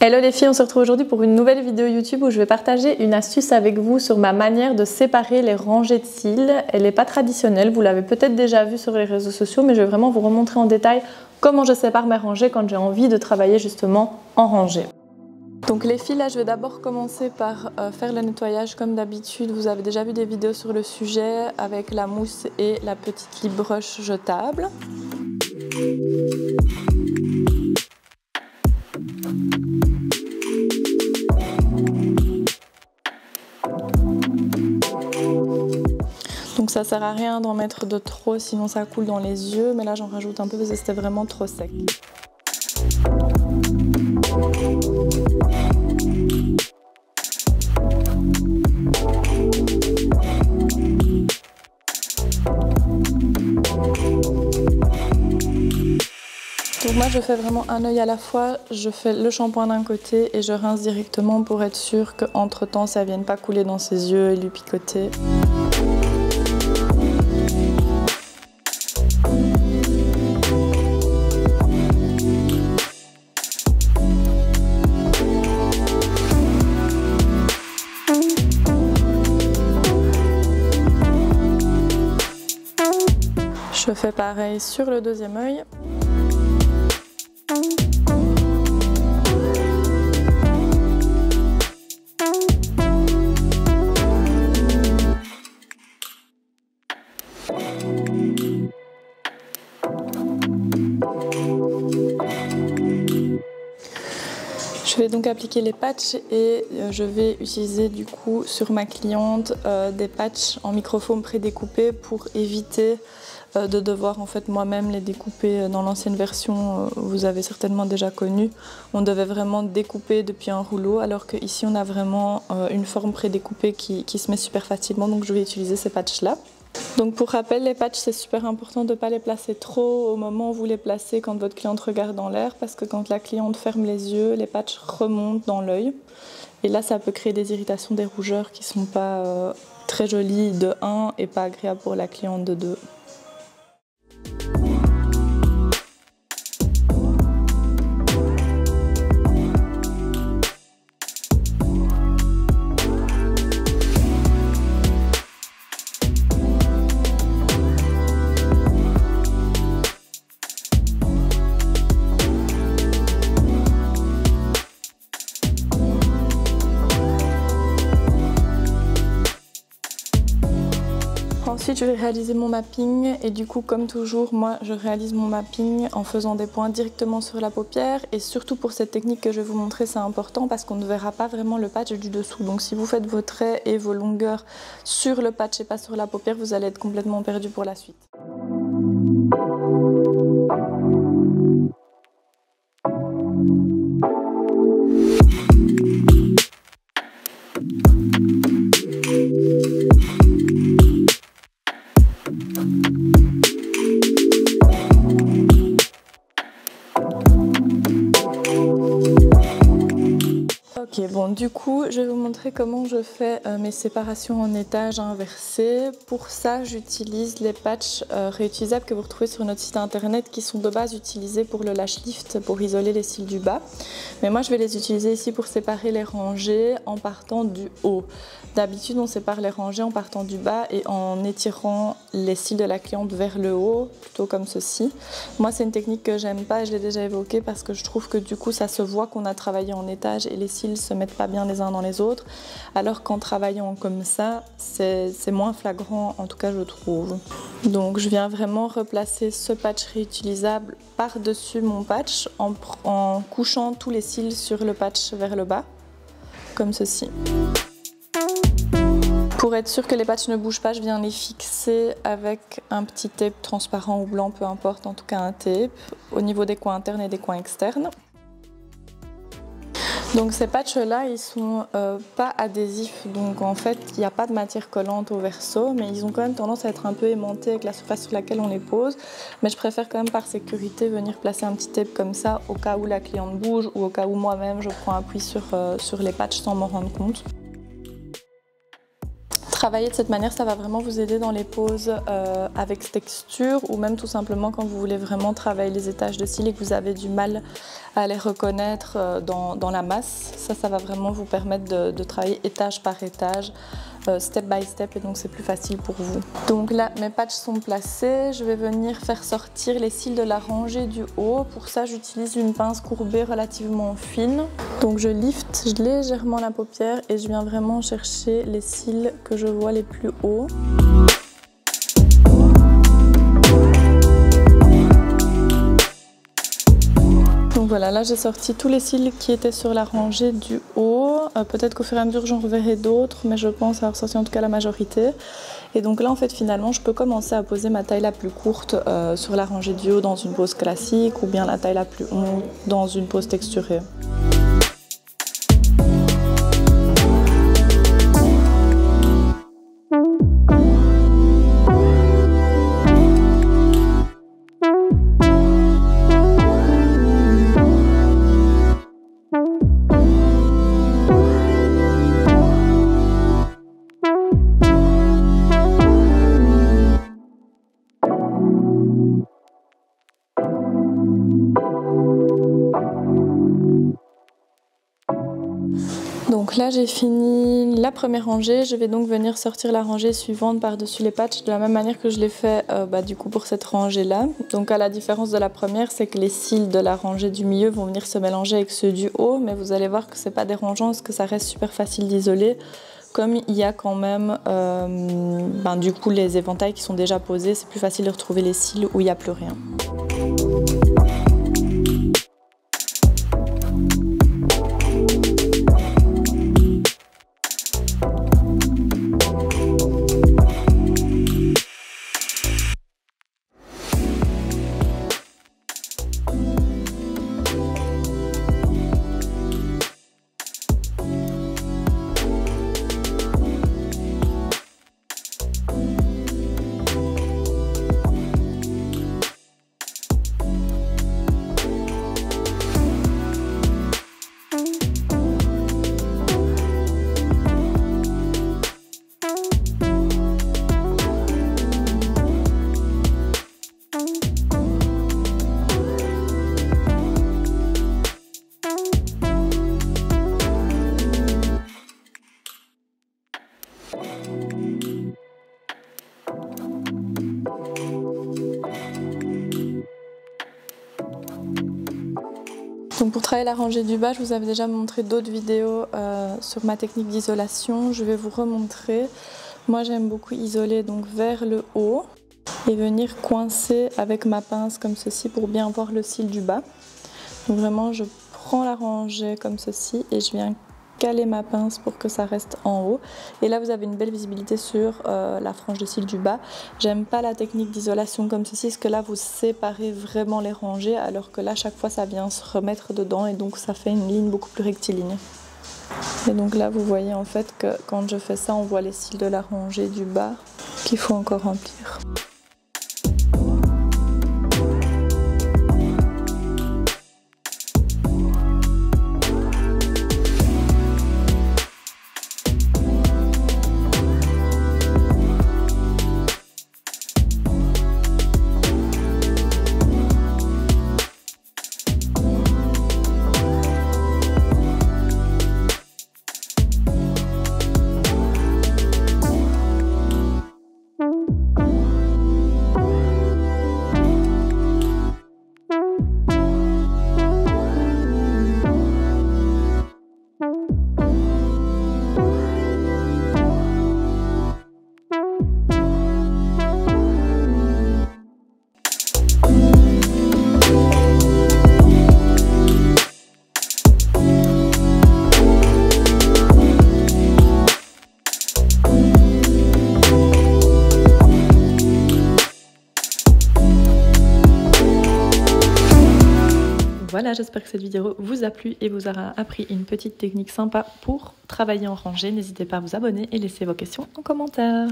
Hello les filles, on se retrouve aujourd'hui pour une nouvelle vidéo YouTube où je vais partager une astuce avec vous sur ma manière de séparer les rangées de cils. Elle n'est pas traditionnelle, vous l'avez peut-être déjà vu sur les réseaux sociaux, mais je vais vraiment vous remontrer en détail comment je sépare mes rangées quand j'ai envie de travailler justement en rangée. Donc les filles, là je vais d'abord commencer par faire le nettoyage comme d'habitude. Vous avez déjà vu des vidéos sur le sujet avec la mousse et la petite lip brush jetable. Donc ça sert à rien d'en mettre de trop, sinon ça coule dans les yeux. Mais là j'en rajoute un peu parce que c'était vraiment trop sec. Donc moi je fais vraiment un œil à la fois, je fais le shampoing d'un côté et je rince directement pour être sûre qu'entre temps ça ne vienne pas couler dans ses yeux et lui picoter. Je fais pareil sur le deuxième œil. Je vais donc appliquer les patchs et je vais utiliser du coup sur ma cliente des patchs en microfoam prédécoupés pour éviter de devoir en fait moi-même les découper. Dans l'ancienne version, vous avez certainement déjà connu, on devait vraiment découper depuis un rouleau, alors qu'ici on a vraiment une forme prédécoupée qui se met super facilement, donc je vais utiliser ces patchs là. Donc pour rappel, les patchs c'est super important de ne pas les placer trop au moment où vous les placez quand votre cliente regarde dans l'air, parce que quand la cliente ferme les yeux, les patchs remontent dans l'œil et là ça peut créer des irritations, des rougeurs qui ne sont pas très jolies de 1 et pas agréables pour la cliente de 2. Ensuite, je vais réaliser mon mapping et du coup, comme toujours, moi, je réalise mon mapping en faisant des points directement sur la paupière et surtout pour cette technique que je vais vous montrer, c'est important parce qu'on ne verra pas vraiment le patch du dessous. Donc si vous faites vos traits et vos longueurs sur le patch et pas sur la paupière, vous allez être complètement perdu pour la suite. Ok, bon, du coup, je vais vous montrer comment je fais mes séparations en étages inversés. Pour ça, j'utilise les patchs réutilisables que vous retrouvez sur notre site internet qui sont de base utilisés pour le lash lift, pour isoler les cils du bas. Mais moi, je vais les utiliser ici pour séparer les rangées en partant du haut. D'habitude, on sépare les rangées en partant du bas et en étirant les cils de la cliente vers le haut, plutôt comme ceci. Moi, c'est une technique que j'aime pas et je l'ai déjà évoquée parce que je trouve que du coup, ça se voit qu'on a travaillé en étage et les cils se mettent pas bien les uns dans les autres, alors qu'en travaillant comme ça, c'est moins flagrant, en tout cas je trouve. Donc je viens vraiment replacer ce patch réutilisable par-dessus mon patch en couchant tous les cils sur le patch vers le bas, comme ceci. Pour être sûr que les patchs ne bougent pas, je viens les fixer avec un petit tape transparent ou blanc, peu importe, en tout cas un tape, au niveau des coins internes et des coins externes. Donc ces patchs là ils sont pas adhésifs, donc en fait il n'y a pas de matière collante au verso, mais ils ont quand même tendance à être un peu aimantés avec la surface sur laquelle on les pose. Mais je préfère quand même par sécurité venir placer un petit tape comme ça au cas où la cliente bouge ou au cas où moi-même je prends appui sur les patchs sans m'en rendre compte. Travailler de cette manière, ça va vraiment vous aider dans les poses avec texture ou même tout simplement quand vous voulez vraiment travailler les étages de cils et que vous avez du mal à les reconnaître dans la masse. Ça va vraiment vous permettre de travailler étage par étage, step by step, et donc c'est plus facile pour vous. Donc là, mes patchs sont placés. Je vais venir faire sortir les cils de la rangée du haut. Pour ça, j'utilise une pince courbée relativement fine. Donc je lifte légèrement la paupière et je viens vraiment chercher les cils que je vois les plus hauts. Donc voilà, là j'ai sorti tous les cils qui étaient sur la rangée du haut. Peut-être qu'au fur et à mesure j'en reverrai d'autres, mais je pense avoir sorti en tout cas la majorité. Et donc là en fait finalement je peux commencer à poser ma taille la plus courte sur la rangée du haut dans une pose classique ou bien la taille la plus longue dans une pose texturée. Donc là j'ai fini la première rangée, je vais donc venir sortir la rangée suivante par-dessus les patchs de la même manière que je l'ai fait du coup pour cette rangée là. Donc à la différence de la première, c'est que les cils de la rangée du milieu vont venir se mélanger avec ceux du haut, mais vous allez voir que c'est pas dérangeant parce que ça reste super facile d'isoler. Comme il y a quand même du coup les éventails qui sont déjà posés, c'est plus facile de retrouver les cils où il n'y a plus rien. Donc pour travailler la rangée du bas, je vous avais déjà montré d'autres vidéos sur ma technique d'isolation. Je vais vous remontrer. Moi j'aime beaucoup isoler donc vers le haut et venir coincer avec ma pince comme ceci pour bien voir le cil du bas. Donc vraiment je prends la rangée comme ceci et je viens caler ma pince pour que ça reste en haut. Et là vous avez une belle visibilité sur la frange de cils du bas. J'aime pas la technique d'isolation comme ceci parce que là vous séparez vraiment les rangées alors que là chaque fois ça vient se remettre dedans et donc ça fait une ligne beaucoup plus rectiligne. Et donc là vous voyez en fait que quand je fais ça on voit les cils de la rangée du bas qu'il faut encore remplir. Voilà, j'espère que cette vidéo vous a plu et vous aura appris une petite technique sympa pour travailler en rangée. N'hésitez pas à vous abonner et laisser vos questions en commentaire.